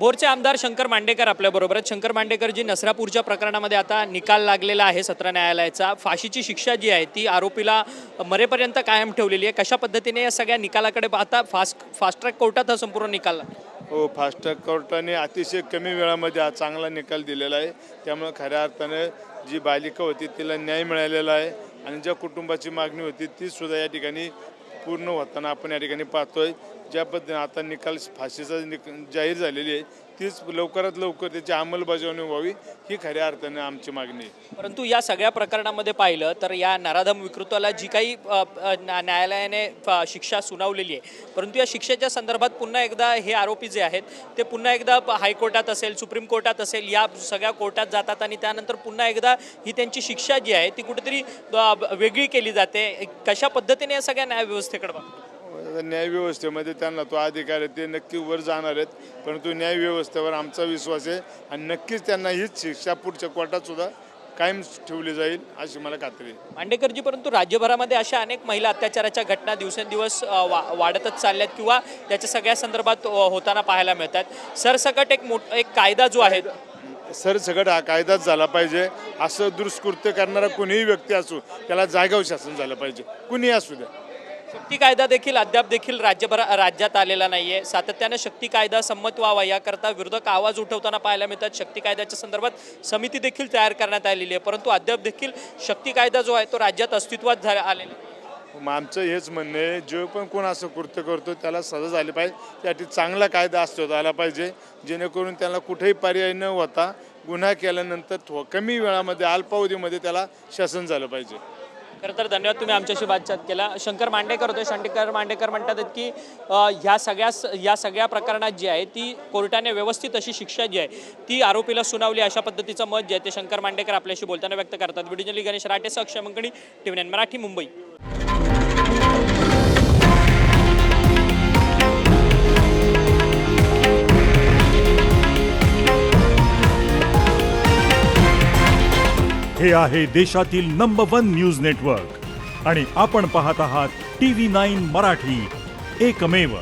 भोरचे आमदार शंकर मांडेकर आपल्याबरोबर आहेत। शंकर मांडेकर जी नसरापूरच्या प्रकरणामध्ये आता निकाल लागलेला आहे सत्र न्यायालयाचा, फाशीची शिक्षा जी आहे ती आरोपीला मरेपर्यंत कायम ठेवलेली आहे। कशा पद्धतीने या सगळ्या निकालाकडे पाहता फास्ट ट्रॅक कोर्टात हा संपूर्ण निकाल हो, फास्ट ट्रॅक कोर्टाने अतिशय कमी वेळामध्ये हा चांगला निकाल दिलेला आहे। त्यामुळे खऱ्या अर्थानं जी बालिका होती तिला न्याय मिळालेला आहे आणि ज्या कुटुंबाची मागणी होती ती सुद्धा या ठिकाणी पूर्ण होताना आपण या ठिकाणी पाहतोय। ज्या पद्धतीने आता निकाल फाशीचा जाहीर झालेली आहे तीच लवकरात लवकर त्याची अंमलबजावणी व्हावी ही खऱ्या अर्थाने आमची मागणी आहे। परंतु या सगळ्या प्रकरणामध्ये पाहिलं तर या नराधम विकृताला जी काही न्यायालयाने शिक्षा सुनावलेली आहे, परंतु या शिक्षेच्या संदर्भात पुन्हा एकदा हे आरोपी जे आहेत ते पुन्हा एकदा हायकोर्टात असेल, सुप्रीम कोर्टात असेल, या सगळ्या कोर्टात जातात आणि त्यानंतर पुन्हा एकदा ही त्यांची शिक्षा जी आहे ती कुठेतरी वेगळी केली जाते। कशा पद्धतीने या सगळ्या न्यायव्यवस्थेकडे बघतो? न्यायव्यवस्थेमध्ये त्यांना तो अधिकार आहे, ते नक्की वर जाणार आहेत, परंतु न्यायव्यवस्थेवर आमचा विश्वास आहे आणि नक्कीच त्यांना हीच शिक्षा पुढच्या कोर्टात सुद्धा कायम ठेवली जाईल अशी मला खात्री आहे। मांडेकरजी, परंतु राज्यभरामध्ये अशा अनेक महिला अत्याचाराच्या घटना दिवसेंदिवस वाढतच चालल्यात किंवा त्याच्या सगळ्या संदर्भात होताना पाहायला मिळतात। सरसकट एक कायदा जो आहे सरसकट हा कायदाच झाला पाहिजे। असं दुष्कृत्य करणारा कोणीही व्यक्ती असो त्याला जागेवर शासन झालं पाहिजे, कुणीही असू द्या। शक्ती कायदा देखील अद्याप देखील राज्यात आलेला नाहीये। सातत्याने शक्ती कायदा संमत व्हावा याकरता विरोधक आवाज उठवताना पाहायला मिळतात। शक्ती कायद्याच्या संदर्भात समिती देखील तयार करण्यात आलेली आहे, परंतु अद्याप देखील शक्ती कायदा जो आहे तो राज्यात अस्तित्वात आलेला आहे। आमचं हेच म्हणणं आहे, जो पण कोण असं कृत्य करतो त्याला सजा झाली पाहिजे, त्यासाठी चांगला कायदा अस्तित्वात आला पाहिजे, जेणेकरून त्याला कुठेही पर्याय न होता गुन्हा केल्यानंतर कमी वेळामध्ये अल्पावधीमध्ये त्याला शासन झालं पाहिजे। खरं तर धन्यवाद, तुम्ही आमच्याशी बातचीत केला। शंकर मांडेकर होते। शंकर मांडेकर म्हणतात की या सगळ्या प्रकरणात जी आहे ती कोर्टाने व्यवस्थित अशी शिक्षा जी आहे ती आरोपीला सुनावली, अशा पद्धतीचं मत जे आहे ते शंकर मांडेकर आपल्याशी बोलताना व्यक्त करतात। व्हिडिओ जर्नलिस्ट गणेश राठे, अक्षय मंगणी, TV9 मराठी, मुंबई। हे आहे देशातील नंबर 1 न्यूज नेटवर्क आणि आपण पाहत आहात TV9 मराठी, एकमेव।